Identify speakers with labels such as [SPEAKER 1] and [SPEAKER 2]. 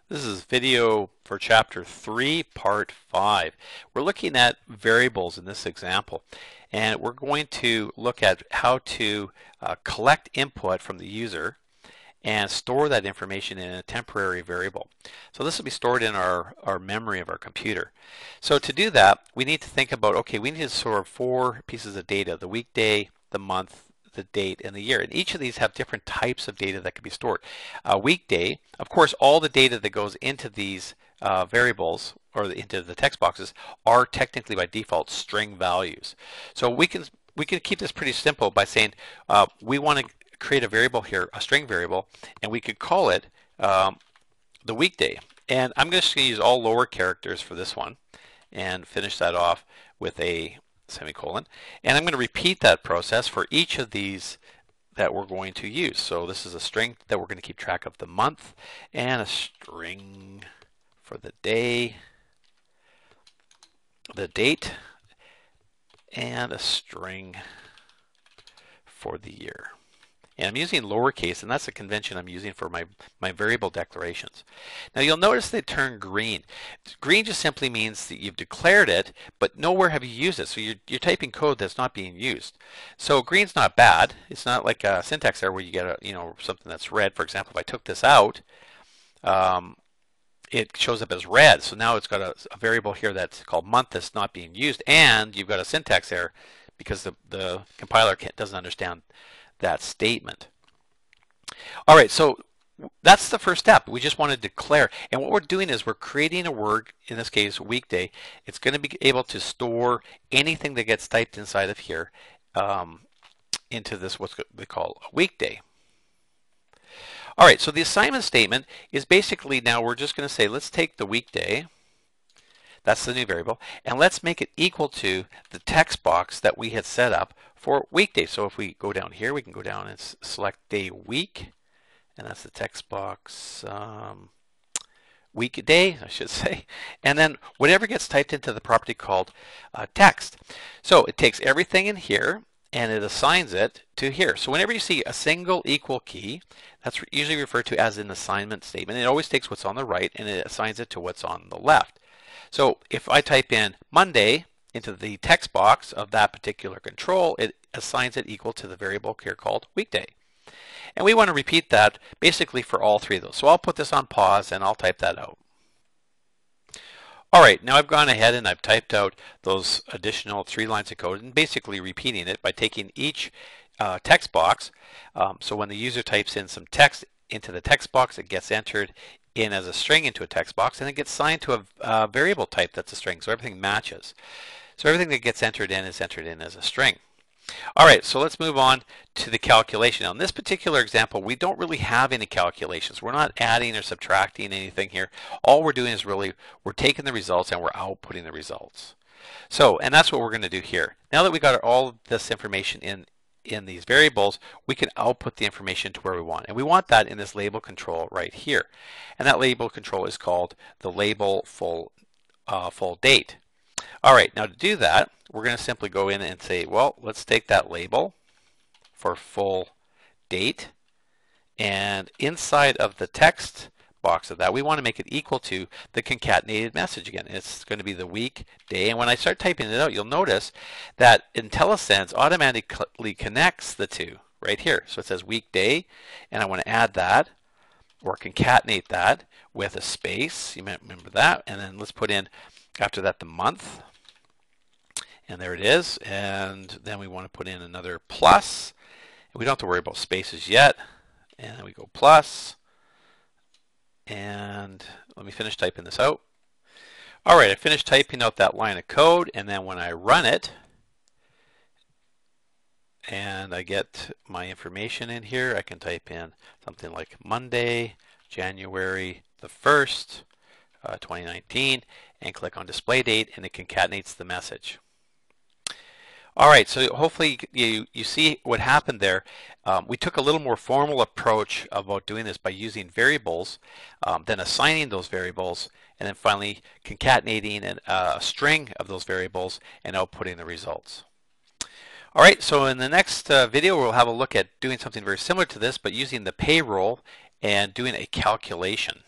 [SPEAKER 1] This is video for chapter 3, part 5. We're looking at variables in this example, and we're going to look at how to collect input from the user and store that information in a temporary variable. So this will be stored in our memory of our computer. So to do that, we need to think about, okay, we need to store 4 pieces of data: the weekday, the month, the date, and the year. And each of these have different types of data that can be stored. Weekday, of course, all the data that goes into these variables or into the text boxes are technically by default string values. So we can keep this pretty simple by saying we want to create a variable here, a string variable, and we could call it the weekday. And I'm just going to use all lower characters for this one and finish that off with a semicolon. And I'm going to repeat that process for each of these that we're going to use. So this is a string that we're going to keep track of the month, and a string for the day, the date, and a string for the year. And I'm using lowercase, and that's a convention I'm using for my variable declarations. Now you'll notice they turn green. Green just simply means that you've declared it, but nowhere have you used it. So you're typing code that's not being used. So green's not bad. It's not like a syntax error where you get something that's red. For example, if I took this out, it shows up as red. So now it's got a variable here that's called month that's not being used, and you've got a syntax error because the compiler doesn't understand that statement. All right, so that's the first step. We just want to declare, and what we're doing is we're creating a word, in this case weekday. It's going to be able to store anything that gets typed inside of here into this, what we call a weekday. All right, so the assignment statement is basically, now we're just going to say, let's take the weekday, that's the new variable, and let's make it equal to the text box that we had set up for weekday. So if we go down here, we can go down and select day week, and that's the text box weekday, I should say, and then whatever gets typed into the property called text. So it takes everything in here and it assigns it to here. So whenever you see a single equal key, that's usually referred to as an assignment statement. It always takes what's on the right and it assigns it to what's on the left. So if I type in Monday into the text box of that particular control, it assigns it equal to the variable here called weekday. And we want to repeat that basically for all 3 of those. So I'll put this on pause and I'll type that out. All right, now I've gone ahead and I've typed out those additional 3 lines of code and basically repeating it by taking each text box. So when the user types in some text into the text box, it gets entered in as a string into a text box, and it gets signed to a variable type that's a string, so everything matches. So everything that gets entered in is entered in as a string. All right, so let's move on to the calculation. Now in this particular example, we don't really have any calculations. We're not adding or subtracting anything here. All we're doing is we're taking the results and we're outputting the results. So, and that's what we're going to do here. Now that we got all of this information in these variables, we can output the information to where we want. And we want that in this label control right here. And that label control is called the label full date. All right, now to do that, we're going to simply go in and say, well, let's take that label for full date, and inside of the text box of that, we want to make it equal to the concatenated message again. It's going to be the week, day, and when I start typing it out, you'll notice that IntelliSense automatically connects the two right here. So it says weekday, and I want to add that or concatenate that with a space. You might remember that, and then let's put in after that the month, and there it is. And then we want to put in another plus. We don't have to worry about spaces yet, and then we go plus. And let me finish typing this out. All right, I finished typing out that line of code, and then when I run it and I get my information in here, I can type in something like Monday, January the 1st, 2019, and click on display date, and it concatenates the message. All right, so hopefully you see what happened there. We took a little more formal approach about doing this by using variables, then assigning those variables, and then finally concatenating a string of those variables and outputting the results. All right, so in the next video we'll have a look at doing something very similar to this, but using the payroll and doing a calculation.